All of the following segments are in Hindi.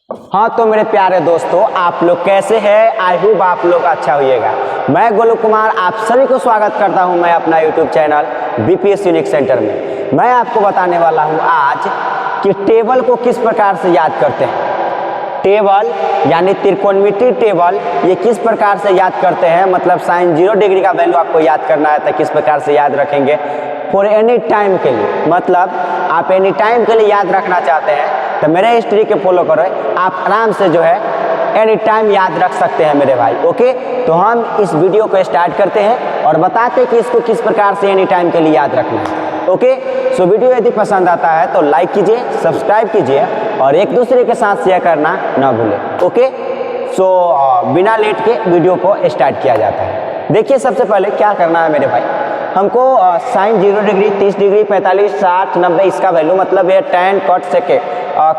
हाँ तो मेरे प्यारे दोस्तों, आप लोग कैसे हैं? आई होप आप लोग अच्छा होइएगा। मैं गोलू कुमार आप सभी को स्वागत करता हूं मैं अपना YouTube channel BPS unique centre में। मैं आपको बताने वाला हूं आज कि टेबल को किस प्रकार से याद करते हैं। टेबल यानी त्रिकोणमितीय टेबल ये किस प्रकार से याद करते हैं, मतलब साइन 0 डिग्री का वैल्यू आपको याद करना है तो किस प्रकार से याद रखेंगे फॉर एनी टाइम के लिए, मतलब आप एनी टाइम के लिए याद रखना चाहते हैं तो मेरे हिस्ट्री के फॉलो करें, आप आराम से जो है एनी टाइम याद रख सकते हैं मेरे भाई। ओके, तो हम इस वीडियो को स्टार्ट करते हैं और बताते हैं कि इसको किस प्रकार से एनी टाइम के लिए याद रखना है। ओके, सो वीडियो यदि पसंद आता है तो लाइक कीजिए, सब्सक्राइब कीजिए और एक दूसरे के साथ शेयर करना ना भूलें। ओके, सो बिना लेट के वीडियो को स्टार्ट किया जाता है। देखिए, सबसे पहले क्या करना है मेरे भाई, हमको साइन 0 डिग्री, 30 डिग्री, 45, 60, 90 इसका वैल्यू, मतलब ये tan, cot, sec,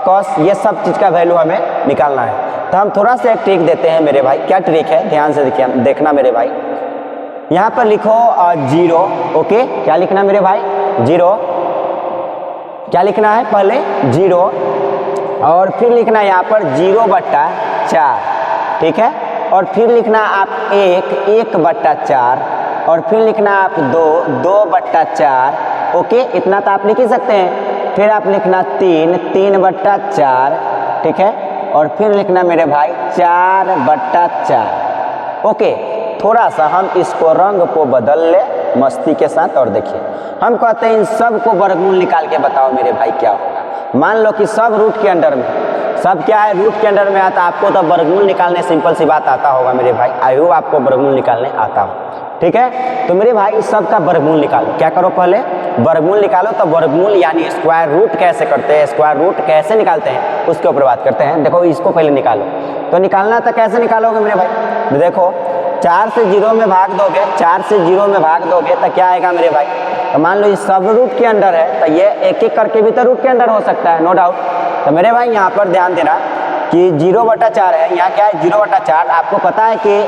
cos, ये सब चीज़ का वैल्यू हमें निकालना है। तो हम थोड़ा सा एक ट्रिक देते हैं मेरे भाई। क्या ट्रिक है, ध्यान से देखना मेरे भाई। यहाँ पर लिखो 0। ओके, क्या लिखना मेरे भाई? 0। क्या लिखना है? पहले 0 और फिर लिखना यहाँ पर 0/4, ठीक है। और फिर लिखना आप 1/4 और फिर लिखना आप 2/4। ओके, इतना तो आप लिख ही सकते हैं। फिर आप लिखना 3/4, ठीक है। और फिर लिखना मेरे भाई 4/4। ओके, थोड़ा सा हम इसको रंग को बदल ले मस्ती के साथ और देखिए, हम कहते हैं इन सब को वर्गमूल निकाल के बताओ मेरे भाई क्या होगा। मान लो कि सब रूट के अंडर में, सब क्या है, रूट के अंडर में आता। आपको तो वर्गमूल निकालने सिंपल सी बात आता होगा मेरे भाई। आई होप आपको वर्गमूल निकालने आता हो, ठीक है। तो मेरे भाई इस सब का वर्गमूल निकालो। क्या करो, पहले वर्गमूल निकालो। तो वर्गमूल यानी स्क्वायर रूट कैसे करते हैं, स्क्वायर रूट कैसे निकालते हैं उसके ऊपर बात करते हैं। देखो, इसको पहले निकालो। तो निकालना तो कैसे निकालोगे मेरे भाई? देखो, 4 से 0 में भाग दोगे, 4 से 0 में भाग दोगे तो क्या आएगा मेरे भाई? तो मान लो ये सब रूट के अंदर है तो ये एक एक करके भी तो रूट के अंदर हो सकता है, नो डाउट। तो मेरे भाई यहाँ पर ध्यान देना कि 0/4 है। यहाँ क्या है? 0/4। आपको पता है कि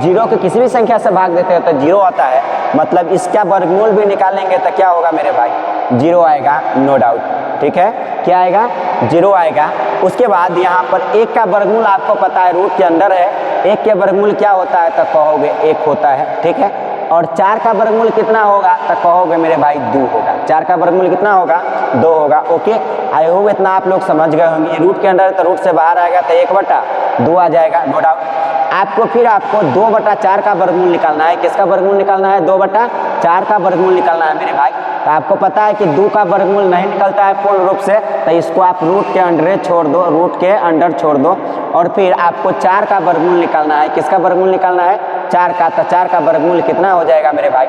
0 को किसी भी संख्या से भाग देते हैं तो 0 आता है, मतलब इसका वर्गमूल भी निकालेंगे तो क्या होगा मेरे भाई? 0 आएगा, नो डाउट, ठीक है। क्या आएगा? 0 आएगा। उसके बाद यहाँ पर 1 का वर्गमूल आपको पता है रूट के अंदर है। 1 के वर्गमूल क्या होता है तो कहोगे 1 होता है, ठीक है। और 4 का वर्गमूल कितना होगा तो कहोगे मेरे भाई 2 होगा। 4 का वर्गमूल कितना होगा? 2 होगा। ओके, आई होप इतना आप लोग समझ गए होंगे। रूट के अंदर तो रूट से बाहर आएगा तो 1/2 आ जाएगा, नो डाउट। फिर आपको 2/4 का वर्गमूल निकालना है। किसका वर्गमूल निकालना है? 2/4 का वर्गमूल निकालना है मेरे भाई। तो आपको पता है कि 2 का वर्गमूल नहीं निकलता है पूर्ण रूप से, तो इसको आप रूट के अंडर छोड़ दो, रूट के अंडर छोड़ दो। और फिर आपको 4 का वर्गमूल निकालना है। किसका वर्गमूल निकालना है? 4 का। तो 4 का वर्गमूल कितना हो जाएगा मेरे भाई?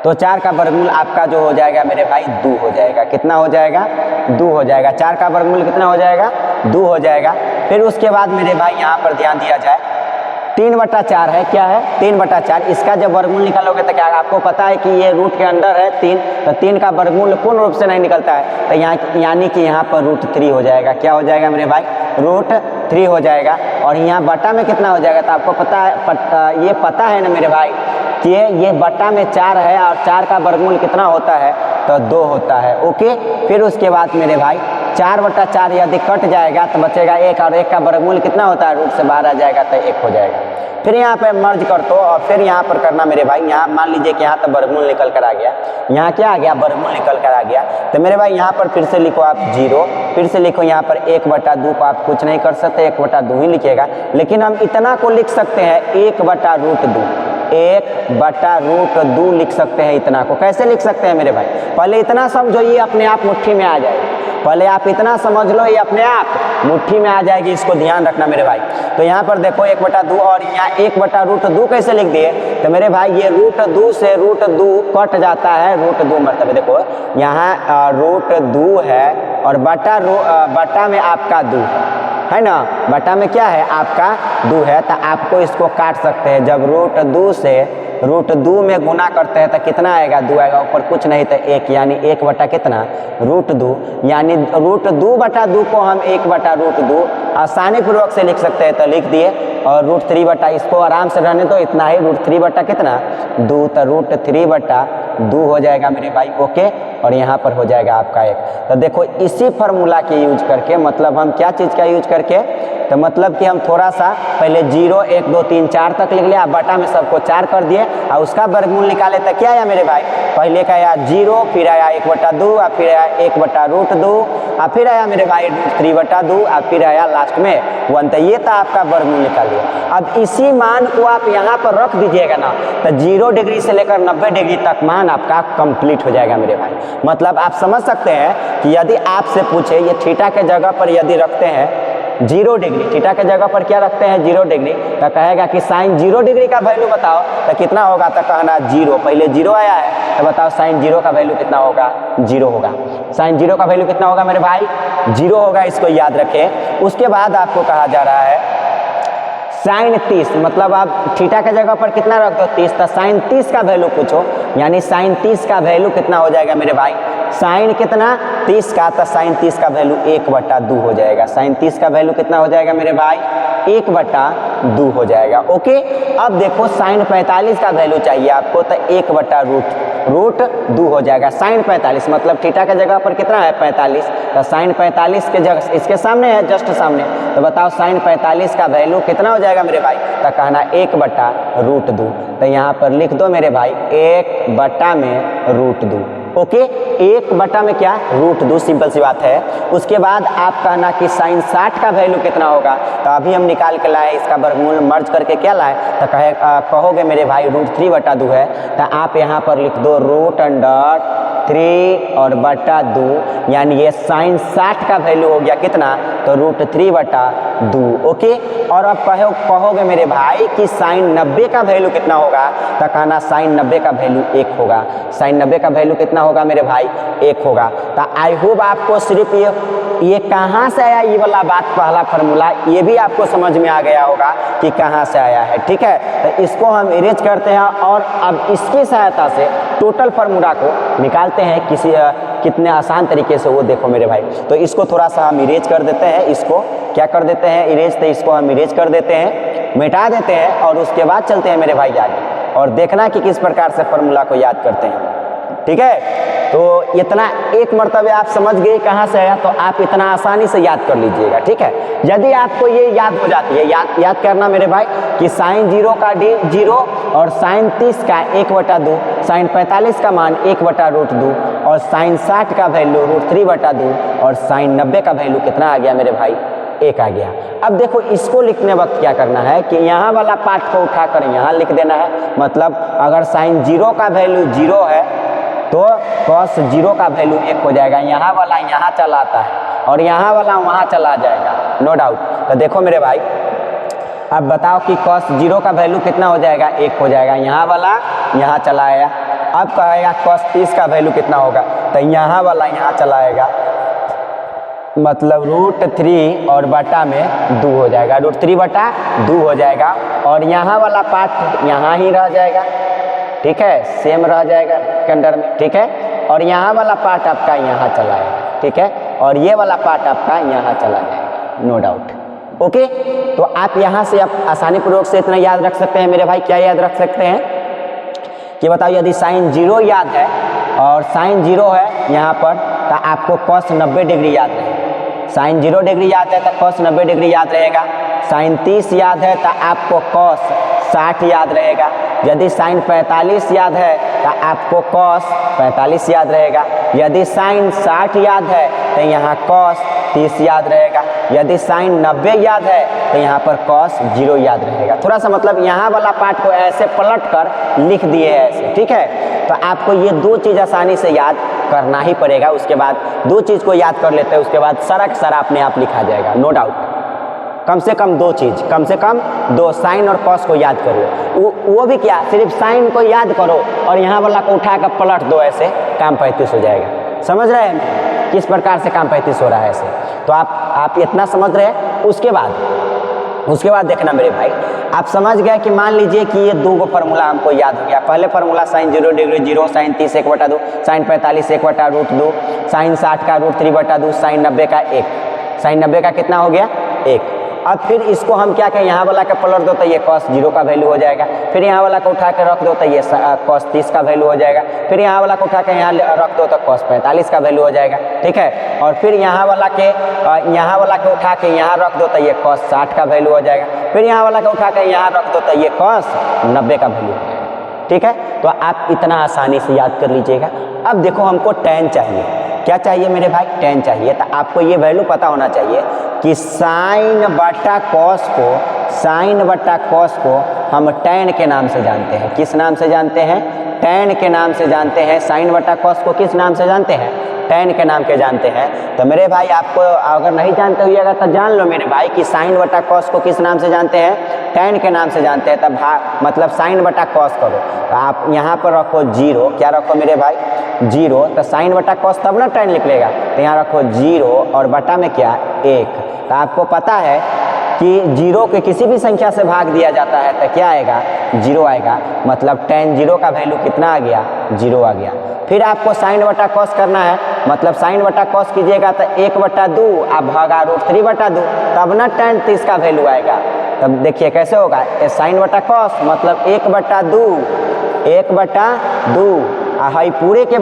तो 4 का वर्गमूल आपका जो हो जाएगा मेरे भाई 2 हो जाएगा। कितना हो जाएगा? 2 हो जाएगा। 4 का वर्गमूल कितना हो जाएगा? 2 हो जाएगा। फिर उसके बाद मेरे भाई यहाँ पर ध्यान दिया जाए, 3/4 है। क्या है? 3/4। इसका जब वर्गमूल निकालोगे तो क्या आपको पता है कि ये रूट के अंदर है 3, तो 3 का वर्गमूल पूर्ण रूप से नहीं निकलता है, तो यहाँ यानी कि यहाँ पर √3 हो जाएगा। क्या हो जाएगा मेरे भाई? √3 हो जाएगा। और यहाँ बटा में कितना हो जाएगा? तो आपको पता है, ये पता है ना मेरे भाई कि ये बटा में 4 है और 4 का वर्गमूल कितना होता है तो 2 होता है। ओके, फिर उसके बाद मेरे भाई 4/4 यदि कट जाएगा तो बचेगा 1 और 1 का वर्गमूल कितना होता है? रूट से बाहर आ जाएगा तो 1 हो जाएगा। फिर यहाँ पे मर्ज कर दो और फिर यहाँ पर करना मेरे भाई। यहाँ मान लीजिए कि यहाँ तो वर्गमूल निकल कर आ गया, यहाँ क्या आ गया? वर्गमूल निकल कर आ गया। तो मेरे भाई यहाँ पर फिर से लिखो आप 0, फिर से लिखो यहाँ पर 1/2 को आप कुछ नहीं कर सकते, 1/2 ही लिखिएगा। लेकिन हम इतना को लिख सकते हैं 1/√2, 1/√2 लिख सकते हैं। इतना को कैसे लिख सकते हैं मेरे भाई? पहले इतना समझो, ये अपने आप मुट्ठी में आ जाएगा। पहले आप इतना समझ लो, ये अपने आप मुट्ठी में आ जाएगी, इसको ध्यान रखना मेरे भाई। तो यहाँ पर देखो 1/2 और यहाँ 1/√2 कैसे लिख दिए? तो मेरे भाई ये √2 से √2 कट जाता है, √2 मतलब देखो यहाँ √2 है और बटा में आपका 2 है ना, बटा में क्या है? आपका 2 है। तो आपको इसको काट सकते हैं। जब √2 से √2 में गुना करते हैं तो कितना आएगा? 2 आएगा। ऊपर कुछ नहीं तो 1, यानी 1 बटा कितना? √2, यानी √2/2 को हम 1/√2 आसानी पूर्वक से लिख सकते हैं, तो लिख दिए। और √3 इसको आराम से रहने दो, इतना ही। √3 कितना? 2, तो √3/2 हो जाएगा मेरे भाई। ओके, और यहाँ पर हो जाएगा आपका 1। तो देखो इसी फार्मूला के यूज करके, मतलब हम क्या चीज़ का यूज करके, तो मतलब कि हम थोड़ा सा पहले 0 1 2 3 4 तक लिख लिया, बटा में सबको 4 कर दिए और उसका वर्गमूल निकाले तो क्या आया मेरे भाई, पहले का आया 0, फिर आया 1/2 और फिर आया 1/√2 और फिर आया मेरे भाई 3/2 और फिर आया लास्ट में 1। तो ये था आपका वर्गमूल निकालिए। अब इसी मान को आप यहाँ पर रख दीजिएगा ना, तो 0 डिग्री से लेकर 90 डिग्री तक मान आपका कंप्लीट हो जाएगा मेरे भाई। मतलब आप समझ सकते हैं कि यदि आपसे पूछे ये थीटा के जगह पर यदि रखते हैं 0 डिग्री, थीटा के जगह पर क्या रखते हैं 0 डिग्री, तो कहेगा कि साइन 0 डिग्री का वैल्यू बताओ तो कितना होगा, तो कहना 0, पहले 0 आया है तो बताओ साइन 0 का वैल्यू कितना होगा, 0 होगा। साइन 0 का वैल्यू कितना होगा मेरे भाई, 0 होगा, इसको याद रखें। उसके बाद आपको कहा जा रहा है साइन 30, मतलब आप थीटा के जगह पर कितना रख दो 30, तो साइन 30 का वैल्यू पूछो, यानी साइन 30 का वैल्यू कितना हो जाएगा मेरे भाई, साइन कितना 30 का, तो साइन 30 का वैल्यू 1/2 हो जाएगा। साइन 30 का वैल्यू कितना हो जाएगा मेरे भाई, 1/2 हो जाएगा। ओके, अब देखो साइन 45 का वैल्यू चाहिए आपको, तो 1/√2 हो जाएगा। साइन 45 मतलब थीटा के जगह पर कितना है 45, तो साइन 45 के जगह इसके सामने है, जस्ट सामने, तो बताओ साइन 45 का वैल्यू कितना हो जाएगा मेरे भाई, तो कहना 1/√2। तो यहाँ पर लिख दो मेरे भाई 1/√2। ओके, 1/में क्या √2, सिंपल सी बात है। उसके बाद आप कहना कि साइन 60 का वैल्यू कितना होगा, तो अभी हम निकाल के लाए, इसका वर्गमूल मर्ज करके क्या लाए, तो कहोगे मेरे भाई √3/2 है, तो आप यहाँ पर लिख दो √3 और /2, यानी ये साइन 60 का वैल्यू हो गया कितना, तो √3/2। ओके, और अब कहोगे मेरे भाई कि साइन 90 का वैल्यू कितना होगा, तो कहना साइन 90 का वैल्यू 1 होगा। साइन 90 का वैल्यू कितना होगा मेरे भाई, 1 होगा। तो आई होप आपको सिर्फ ये कहाँ से आया, ये वाला बात, पहला फार्मूला ये भी आपको समझ में आ गया होगा कि कहाँ से आया है। ठीक है, तो इसको हम इरेज करते हैं और अब इसकी सहायता से टोटल फार्मूला को निकालते हैं कितने आसान तरीके से, वो देखो मेरे भाई। तो इसको थोड़ा सा हम इरेज कर देते हैं, इसको क्या कर देते हैं इरेज, तो इसको हम इरेज कर देते हैं, मिटा देते हैं और उसके बाद चलते हैं मेरे भाई आगे और देखना कि किस प्रकार से फार्मूला को याद करते हैं। ठीक है, तो इतना एक मर्तबे आप समझ गए कहाँ से आया, तो आप इतना आसानी से याद कर लीजिएगा। ठीक है, यदि आपको ये याद हो जाती है, याद करना मेरे भाई कि साइन 0 का 0 और साइन 30 का 1/2, साइन 45 का मान 1/√2 और साइन 60 का वैल्यू √3/2 और साइन 90 का वैल्यू कितना आ गया मेरे भाई, 1 आ गया। अब देखो इसको लिखने वक्त क्या करना है कि यहाँ वाला पार्ट को उठाकर यहाँ लिख देना है। मतलब अगर साइन 0 का वैल्यू 0 है तो कॉस 0 का वैल्यू 1 हो जाएगा, यहाँ वाला यहाँ चला आता है और यहाँ वाला वहाँ चला जाएगा, नो डाउट। तो देखो मेरे भाई, अब बताओ कि कॉस 0 का वैल्यू कितना हो जाएगा, 1 हो जाएगा, यहाँ वाला यहाँ चला आया। अब कहेगा कॉस 30 का वैल्यू कितना होगा, तो यहाँ वाला यहाँ चला आएगा, मतलब √3 और बटा में 2 हो जाएगा, √3/2 हो जाएगा और यहाँ वाला पार्ट यहाँ ही रह जाएगा। ठीक है, सेम रह जाएगा के अंदर में। ठीक है, और यहाँ वाला पार्ट आपका यहाँ चला जाएगा। ठीक है, और ये वाला पार्ट आपका यहाँ चला जाएगा, नो डाउट। ओके, तो आप यहाँ से आप आसानी पूर्वक से इतना याद रख सकते हैं मेरे भाई। क्या याद रख सकते हैं कि बताओ, यदि साइन 0 याद है और साइन 0 है यहाँ पर, तो आपको कॉस 90 डिग्री याद रहेगा। साइन 0 डिग्री याद है तो कॉस 90 डिग्री याद रहेगा। साइन 30 याद है तो आपको कॉस 60 याद रहेगा। यदि साइन 45 याद है तो आपको कॉस 45 याद रहेगा। यदि साइन 60 याद है तो यहाँ कॉस 30 याद रहेगा। यदि साइन 90 याद है तो यहाँ पर कॉस 0 याद रहेगा। थोड़ा सा मतलब यहाँ वाला पार्ट को ऐसे पलट कर लिख दिए है ऐसे। ठीक है, तो आपको ये 2 चीज़ आसानी से याद करना ही पड़ेगा। उसके बाद 2 चीज़ को याद कर लेते हैं, उसके बाद सारा का सारा अपने आप लिखा जाएगा, नो डाउट। कम से कम 2 चीज़, कम से कम 2, साइन और कॉस को याद करो। वो भी क्या, सिर्फ साइन को याद करो और यहाँ वाला को उठा कर पलट दो, ऐसे काम 35 हो जाएगा। समझ रहे हैं किस प्रकार से काम 35 हो रहा है ऐसे? तो आप इतना समझ रहे हैं। उसके बाद देखना मेरे भाई, आप समझ गए कि मान लीजिए कि ये 2 फार्मूला हमको याद हो गया। पहले formula sine 0 degree 0, sine 30 1/2, sine 45 1/√2, sine 60 का √3/2, साइन 90 का 1। साइन 90 का कितना हो गया? 1। अब फिर इसको हम क्या कहें, यहाँ वाला का पलट दो तो ये cos 0 का वैल्यू हो जाएगा, फिर यहाँ वाला को उठा के रख दो तो ये cos 30 का वैल्यू हो जाएगा, फिर यहाँ वाला को उठा के यहाँ रख दो तो cos 45 का वैल्यू हो जाएगा, ठीक है। और फिर यहाँ वाला के उठा के यहाँ रख दो तो ये cos 60 का वैल्यू हो जाएगा, फिर यहाँ वाला को उठा के यहाँ रख दो तो ये cos 90 का वैल्यू हो जाएगा, ठीक है। तो आप इतना आसानी से याद कर लीजिएगा। अब देखो हमको tan चाहिए, क्या चाहिए मेरे भाई, tan चाहिए। तो आपको ये वैल्यू पता होना चाहिए कि साइन बटा कॉस को हम tan के नाम से जानते हैं। किस नाम से जानते हैं, tan के नाम से जानते हैं। साइन बटा कॉस को किस नाम से जानते हैं, tan के नाम के जानते हैं। तो मेरे भाई आपको अगर नहीं जानते हुएगा तो जान लो मेरे भाई कि साइन बटा कॉस को किस नाम से जानते हैं, tan के नाम से जानते हैं। तब मतलब साइन बटा कॉस करो तो आप यहाँ पर रखो 0, क्या रखो मेरे भाई 0, तो साइन बटा कॉस तब ना tan निकलेगा, तो यहाँ रखो 0 और बटा में क्या 1। तो आपको पता है कि 0 के किसी भी संख्या से भाग दिया जाता है तो क्या आएगा 0 आएगा, मतलब tan 0 का वैल्यू कितना आ गया 0 आ गया। फिर आपको साइन बटा कॉस करना है, मतलब साइन बटा कॉस कीजिएगा तो 1/2 आप भागा √3/2, तब ना tan 30 का वैल्यू आएगा। तब देखिए कैसे होगा, साइन बटा कॉस मतलब 1/2 हाई पूरे के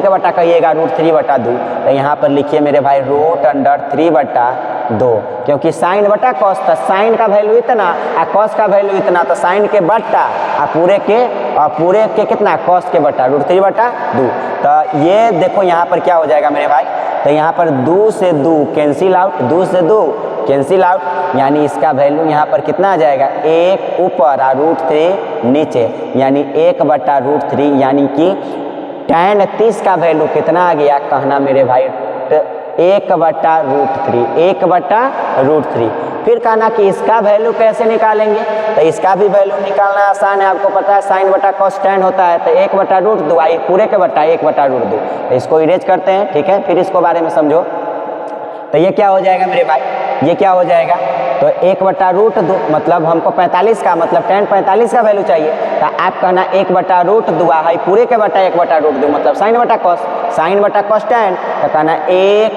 बटा कहिएगा √3/2। तो यहाँ पर लिखिए मेरे भाई √3/2, क्योंकि साइन बटा कॉस था, साइन का वैल्यू इतना और कॉस का वैल्यू इतना, तो साइन के बटा और पूरे के कितना कॉस के बटा √3/2। तो ये देखो यहाँ पर क्या हो जाएगा मेरे भाई, तो यहाँ पर 2 से 2 कैंसिल आउट, 2 से 2 कैंसिल आउट, यानी इसका वैल्यू यहाँ पर कितना आ जाएगा 1 ऊपर और √3 नीचे, यानी 1/√3, यानी कि tan 30 का वैल्यू कितना आ गया कहना मेरे भाई 1/√3। फिर कहना कि इसका वैल्यू कैसे निकालेंगे, तो इसका भी वैल्यू निकालना आसान है। आपको पता है साइन बटा कॉस tan होता है, तो 1/√2 आई पूरे के बटा 1/√2। तो इसको इरेज करते हैं, ठीक है। फिर इसको बारे में समझो, तो ये क्या हो जाएगा मेरे भाई, ये क्या हो जाएगा, तो 1/√2 मतलब हमको 45 का मतलब tan 45 का वैल्यू चाहिए। तो आप कहना 1/√2 है पूरे के बटा 1/√2 मतलब साइन बटा कॉस tan। तो कहना एक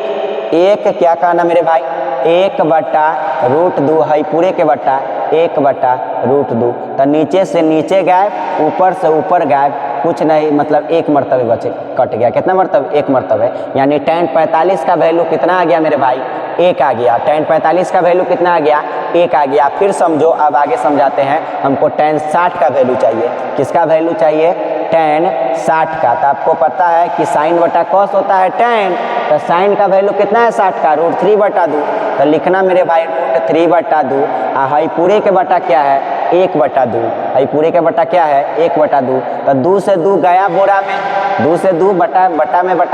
क्या कहना मेरे भाई 1/√2 है पूरे के बटा 1/√2। तो नीचे से नीचे गायब, ऊपर से ऊपर गायब, कुछ नहीं, मतलब 1 मरतबे बचे कट गया। कितना मरतबे, 1 मरतबे, यानी tan 45 का वैल्यू कितना आ गया मेरे भाई 1 आ गया। tan 45 का वैल्यू कितना आ गया 1 आ गया। फिर समझो, अब आगे समझाते हैं। हमको tan 60 का वैल्यू चाहिए। किसका वैल्यू चाहिए, tan 60 का। तो आपको पता है कि साइन बटा कॉस होता है tan, तो साइन का वैल्यू कितना है 60 का √3/2। तो लिखना मेरे भाई √3/2, हाई पूरे के बटा क्या है 1/2, हाई पूरे के बटा क्या है 1/2। तो 2 से 2 गया बोरा में, 2 से 2 बटा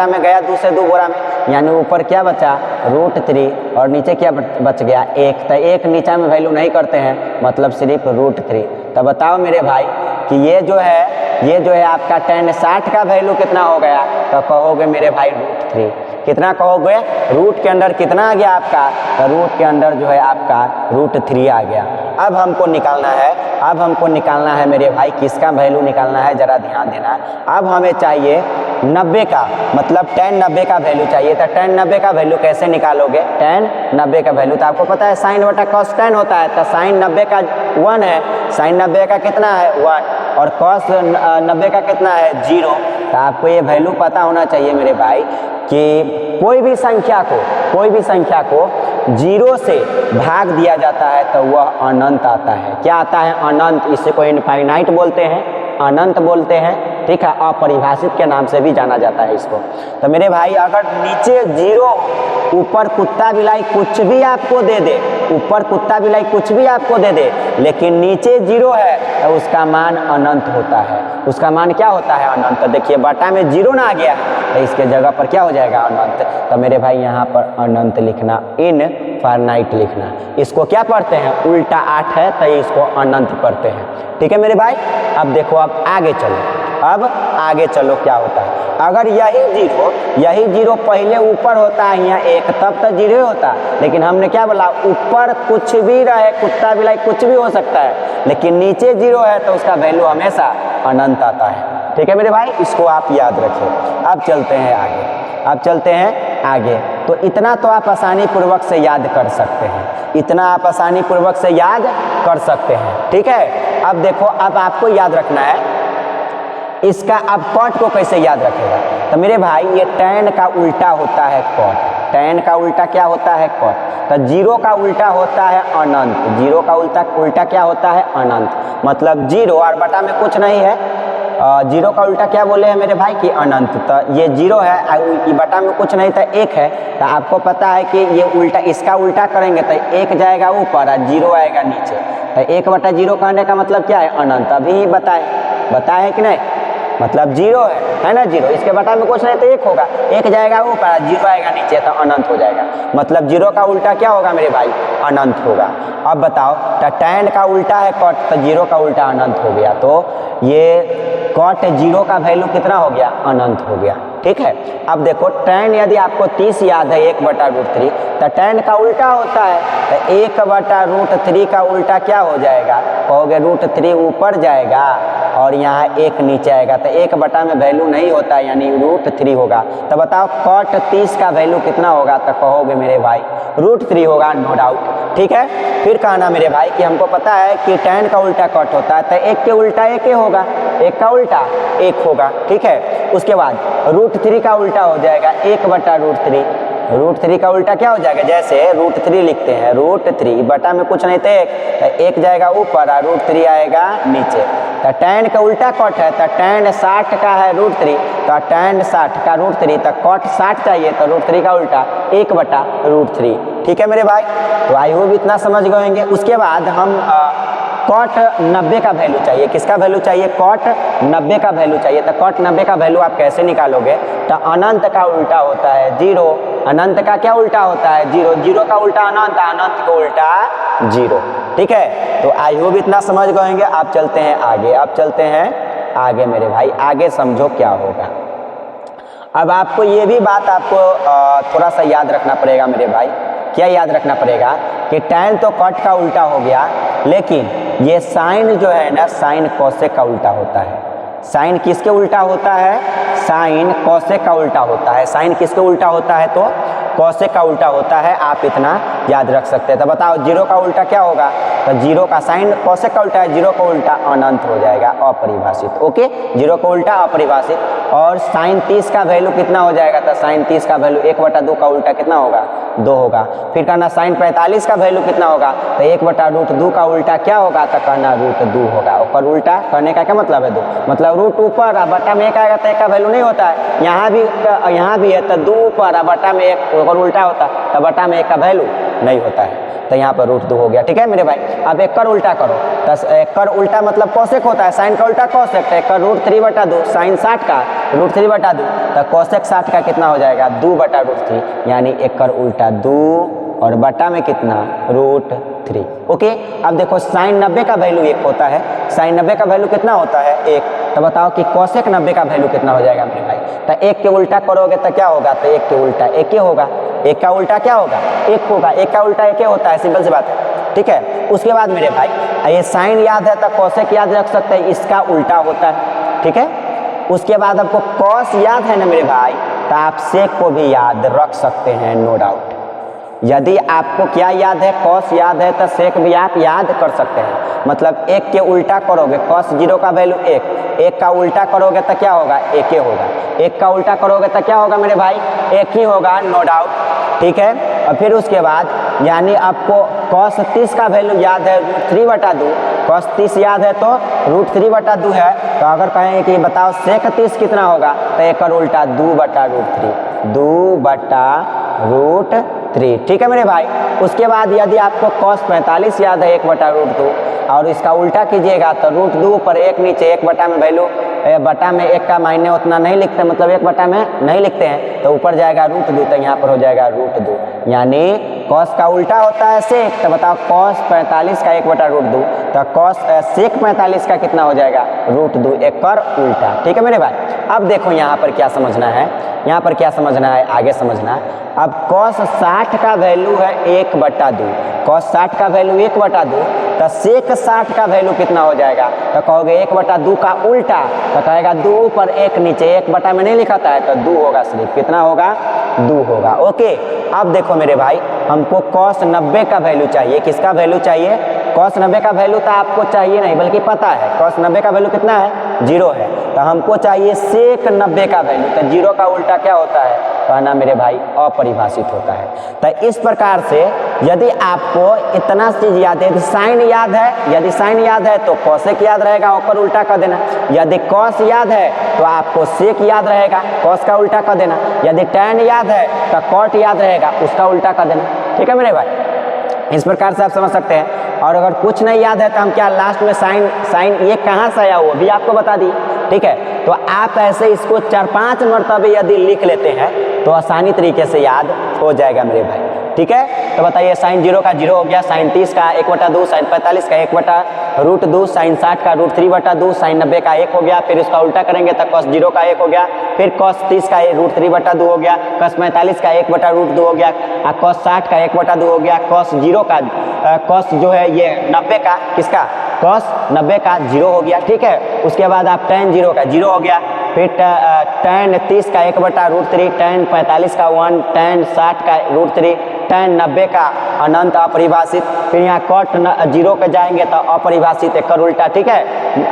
में गया, 2 से 2 बोरा में, यानी ऊपर क्या बचा √3 और नीचे क्या बच गया 1। तो 1 नीचे में वैल्यू नहीं करते हैं, मतलब सिर्फ √3। तो बताओ मेरे भाई कि ये जो है आपका tan 60 का वैल्यू कितना हो गया, तो कहोगे मेरे भाई √3। कितना कहोगे, रूट के अंदर कितना आ गया आपका, तो रूट के अंदर जो है आपका √3 आ गया। अब हमको निकालना है मेरे भाई, किसका वैल्यू निकालना है, जरा ध्यान देना। अब हमें चाहिए 90 का, मतलब tan 90 का वैल्यू चाहिए। तो tan 90 का वैल्यू कैसे निकालोगे, tan 90 का वैल्यू तो आपको पता है साइन बटा कॉस tan होता है। तो साइन 90 का 1 है, साइन 90 का कितना है 1, और कॉस 90 का कितना है 0। तो आपको ये वैल्यू पता होना चाहिए मेरे भाई कि कोई भी संख्या को 0 से भाग दिया जाता है तो वह अनंत आता है। क्या आता है, अनंत। इसे को इनफाइनाइट बोलते हैं, अनंत बोलते हैं, ठीक है। अपरिभाषित के नाम से भी जाना जाता है इसको। तो मेरे भाई अगर नीचे 0, ऊपर कुत्ता बिलाई कुछ भी आपको दे दे, ऊपर कुत्ता बिलाई कुछ भी आपको दे दे, लेकिन नीचे 0 है तो उसका मान अनंत होता है। उसका मान क्या होता है, अनंत। तो देखिए बटा में 0 ना आ गया तो इसके जगह पर क्या हो जाएगा, अनंत। तो मेरे भाई यहाँ पर अनंत लिखना, इनफाइनाइट लिखना। इसको क्या पढ़ते हैं, उल्टा 8 है तो इसको अनंत पढ़ते हैं, ठीक है मेरे भाई। अब देखो, अब आगे चलो क्या होता है। अगर यही 0 पहले ऊपर होता है यहाँ 1, तब तो 0 होता। लेकिन हमने क्या बोला, ऊपर कुछ भी रहे, कुत्ता बिलाई कुछ भी हो सकता है, लेकिन नीचे 0 है तो उसका वैल्यू हमेशा अनंत आता है, ठीक है मेरे भाई। इसको आप याद रखें। अब चलते हैं आगे। तो इतना तो आप आसानी पूर्वक से याद कर सकते हैं। इतना आप आसानी पूर्वक से याद कर सकते हैं। ठीक है, अब देखो, अब आपको याद रखना है इसका, अब कॉट को कैसे याद रखेगा। तो मेरे भाई ये tan का उल्टा होता है कॉट, tan का उल्टा क्या होता है कॉट। तो जीरो का उल्टा होता है अनंत, जीरो का उल्टा क्या होता है अनंत, मतलब जीरो और बटा में कुछ नहीं है। जीरो का उल्टा क्या बोले हैं मेरे भाई कि अनंत। तो ये जीरो है, ये बटा में कुछ नहीं था, एक है। तो आपको पता है कि ये उल्टा, इसका उल्टा करेंगे तो एक जाएगा ऊपर और जीरो आएगा नीचे। तो 1/0 कहने का मतलब क्या है अनंत। अभी बताए कि नहीं, मतलब जीरो है ना, जीरो, इसके बटा में कुछ नहीं तो एक होगा, एक जाएगा ऊपर जीरो आएगा नीचे तो अनंत हो जाएगा। मतलब जीरो का उल्टा क्या होगा मेरे भाई अनंत होगा। अब बताओ, तो tan का उल्टा है कॉट, तो जीरो का उल्टा अनंत हो गया। तो ये कॉट जीरो का वैल्यू कितना हो गया अनंत हो गया। ठीक है, अब देखो tan यदि आपको 30 याद है 1/√3, तो tan का उल्टा होता है, तो 1/√3 का उल्टा क्या हो जाएगा, कहोगे √3 ऊपर जाएगा और यहाँ 1 नीचे आएगा, तो 1 में वैल्यू नहीं होता है, यानी √3 होगा। तो बताओ कॉट 30 का वैल्यू कितना होगा, तो कहोगे मेरे भाई √3 होगा, नो डाउट। ठीक है, फिर कहना मेरे भाई कि हमको पता है कि tan का उल्टा कॉट होता है, तो 1 के उल्टा 1 ही होगा, 1 का उल्टा 1 होगा। ठीक है, उसके बाद √3 का उल्टा हो जाएगा 1/√3, √3 का उल्टा क्या हो जाएगा, जैसे √3 लिखते हैं, √3 बटा में कुछ नहीं तो 1 जाएगा ऊपर और √3 आएगा नीचे। तो tan का उल्टा कॉट है, तो tan 60 का है √3, तो tan 60 का √3, तो कॉट 60 चाहिए, तो √3 का उल्टा 1/√3। ठीक है मेरे भाई, तो आई होप इतना समझ गए होंगे। उसके बाद हम कॉट 90 का वैल्यू चाहिए, किसका वैल्यू चाहिए, कॉट 90 का वैल्यू चाहिए। तो कॉट 90 का वैल्यू आप कैसे निकालोगे, तो अनंत का उल्टा होता है जीरो, अनंत का क्या उल्टा होता है जीरो, जीरो का उल्टा अनंत, अनंत का उल्टा जीरो। ठीक है, तो आई होप इतना समझ गए होंगे। आप चलते हैं आगे, आप चलते हैं आगे मेरे भाई, आगे समझो क्या होगा। अब आपको ये भी बात आपको थोड़ा सा याद रखना पड़ेगा मेरे भाई। क्या याद रखना पड़ेगा कि tan तो कॉट का उल्टा हो गया, लेकिन ये साइन जो है ना, साइन कोसेक का उल्टा होता है। साइन किसके उल्टा होता है, साइन कोसेक का उल्टा होता है। साइन किसके उल्टा होता है, तो कोसेक का उल्टा होता है। आप इतना याद रख सकते हैं। तो बताओ जीरो का उल्टा क्या होगा, तो जीरो का साइन कोसेक का उल्टा है, जीरो का उल्टा अनंत हो जाएगा, अपरिभाषित। ओके, जीरो का उल्टा अपरिभाषित। और साइन 30 का वैल्यू कितना हो जाएगा, तो साइन 30 का वैल्यू 1/2 का उल्टा कितना होगा, 2 होगा। फिर कहना साइन 45 का वैल्यू कितना होगा, तो 1/√2 का उल्टा क्या होगा, तो कहना √2 होगा। और उल्टा करने का क्या मतलब है, 2 मतलब रूट ऊपर और बटा में 1 आएगा, तो 1 का वैल्यू नहीं होता है। यहाँ भी है, तो 2 ऊपर और बटा में 1 और उल्टा होता है, तो बटा में 1 का वैल्यू नहीं होता है, तो यहाँ पर √2 हो गया। ठीक है मेरे भाई, अब 1 कर उल्टा करो, तो 1 कर उल्टा मतलब कोसेक होता है, साइन का उल्टा कोसेक, तो 1 कर √3/2, साइन 60 का √3/2, तो कोसेक 60 का कितना हो जाएगा 2/√3, यानी 1 कर उल्टा 2 और बटा में कितना √3। ओके, अब देखो साइन 90 का वैल्यू 1 होता है, साइन 90 का वैल्यू कितना होता है 1। तो बताओ कि कोसेक 90 का वैल्यू कितना हो जाएगा मेरे भाई, तो 1 के उल्टा करोगे तो क्या होगा, तो 1 के उल्टा 1 ही होगा, 1 का उल्टा क्या होगा 1 होगा, 1 का उल्टा 1 ही होता है, सिंपल सी बात है। ठीक है, उसके बाद मेरे भाई ये साइन याद है तो कोसेक याद रख सकते हैं, इसका उल्टा होता है। ठीक है, उसके बाद आपको कॉस याद है ना मेरे भाई, तो आप सेक को भी याद रख सकते हैं, नो डाउट। यदि आपको क्या याद है, कॉस याद है, तो सेक भी आप याद कर सकते हैं। मतलब 1 के उल्टा करोगे, कॉस 0 का वैल्यू 1, 1 का उल्टा करोगे तो क्या होगा 1 ही होगा, 1 का उल्टा करोगे तो क्या होगा मेरे भाई 1 ही होगा, नो डाउट। ठीक है, और फिर उसके बाद यानी आपको कॉस 30 का वैल्यू याद है √3/2, कॉस 30 याद है तो √3/2 है। तो अगर कहें कि बताओ सेक 30 कितना होगा, तो 1 का उल्टा 2/√3, 2/√3। ठीक है मेरे भाई, उसके बाद यदि आपको कॉस 45 याद है 1/√2 और इसका उल्टा कीजिएगा तो √2 पर 1 नीचे, 1 बटा में वैल्यू बटा में 1 का मायने उतना नहीं लिखते, मतलब 1 बटा में नहीं लिखते हैं, तो ऊपर जाएगा √2, तो यहाँ पर हो जाएगा √2, यानी कॉस का उल्टा होता है सेक। तो बताओ कॉस 45 का 1/√2, तो कॉस सेक 45 का कितना हो जाएगा √2, 1 कर उल्टा। ठीक है मेरे भाई, अब देखो यहाँ पर क्या समझना है, यहाँ पर क्या समझना है, आगे समझना है। अब cos 60 का वैल्यू है 1/2, cos 60 का वैल्यू 1/2, तो sec 60 का वैल्यू कितना हो जाएगा, तो कहोगे 1/2 का उल्टा, तो कहेगा 2 पर 1 नीचे, 1 में नहीं लिखा था है, तो 2 होगा, सिर्फ कितना होगा, 2 होगा। ओके, अब देखो मेरे भाई, हमको cos 90 का वैल्यू चाहिए, किसका वैल्यू चाहिए, cos 90 का वैल्यू तो आपको चाहिए नहीं बल्कि पता है, cos 90 का वैल्यू कितना है, 0 है, तो हमको चाहिए sec 90 का वैल्यू, तो 0 का उल्टा क्या होता है, कहना मेरे भाई अपरिभाषित होता है। तो इस प्रकार से यदि आपको इतना चीज याद है, यदि साइन याद है, यदि साइन याद है तो cosec याद रहेगा, ऊपर उल्टा कर देना, यदि cos याद है तो आपको sec याद रहेगा, cos का उल्टा कर देना, यदि tan याद है तो cot याद रहेगा, उसका उल्टा कर देना। ठीक है मेरे भाई, इस प्रकार से आप समझ सकते हैं। और अगर कुछ नहीं याद है तो हम क्या लास्ट में साइन ये कहाँ से आया वो भी आपको बता दी। ठीक है, तो आप ऐसे इसको 4-5 मरतबे यदि लिख लेते हैं तो आसानी तरीके से याद हो जाएगा मेरे भाई। ठीक है, तो बताइए साइन 0 का 0 हो गया, साइन 30 का 1/2, साइन 45 का 1/√2, साइन 60 का √3/2, साइन 90 का 1 हो गया, फिर उसका उल्टा करेंगे तो cos 0 का 1 हो गया, फिर cos 30 का √3/2 हो गया, cos 45 का 1/√2 हो गया, cos 60 का 1/2 हो गया, cos 0 का cos जो है ये 90 का, किसका, cos 90 का 0 हो गया। ठीक है, उसके बाद आप tan 0 का 0 हो गया, फिर tan 30 का 1/√3, tan 45 का 1, tan 60 का √3, tan 90 का अनंत अपरिभाषित, फिर यहाँ cot 0 के जाएंगे तो अपरिभाषित एक उल्टा। ठीक है,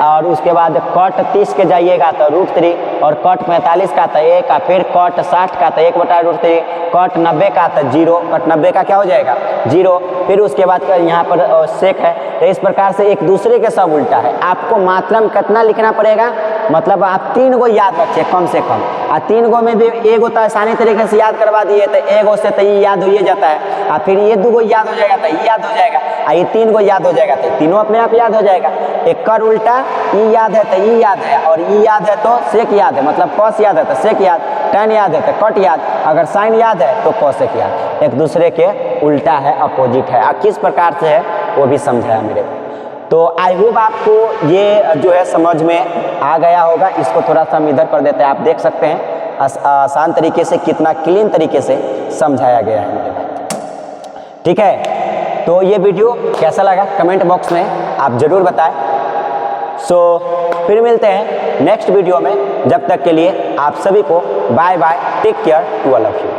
और उसके बाद cot 30 के जाइएगा तो √3, और cot 45 का तो 1, फिर cot 60 का तो 1/√3, cot 90 का तो 0, cot 90 का क्या हो जाएगा, 0, फिर उसके बाद यहाँ पर sec है। तो इस प्रकार से एक दूसरे के सब उल्टा है। आपको मात्रा में कितना लिखना पड़ेगा, मतलब आप 3 गो याद रखिए कम से कम, और 3 गो में भी एगो तो आसानी तरीके से याद करवा दिए तो एगो से तो ये याद हो ही जाता है, और फिर ये 2 गो याद हो जाएगा तो ये याद हो जाएगा, और ये 3 गो याद हो जाएगा तो तीनों अपने आप याद हो जाएगा। एक कर उल्टा, ये याद है तो ये याद है, और ये याद है तो सेक याद है, मतलब cos याद है तो सेक याद, tan याद है तो कट याद, अगर साइन याद है तो cosec याद, एक दूसरे के उल्टा है, अपोजिट है। और किस प्रकार से है वो भी समझाया मेरे को। तो आई होप आपको ये जो है समझ में आ गया होगा। इसको थोड़ा सा हम इधर कर देते हैं, आप देख सकते हैं आसान तरीके से, कितना क्लीन तरीके से समझाया गया है मेरे भाई। ठीक है, तो ये वीडियो कैसा लगा कमेंट बॉक्स में आप ज़रूर बताएं। फिर मिलते हैं नेक्स्ट वीडियो में, जब तक के लिए आप सभी को bye bye, take care, to all of you.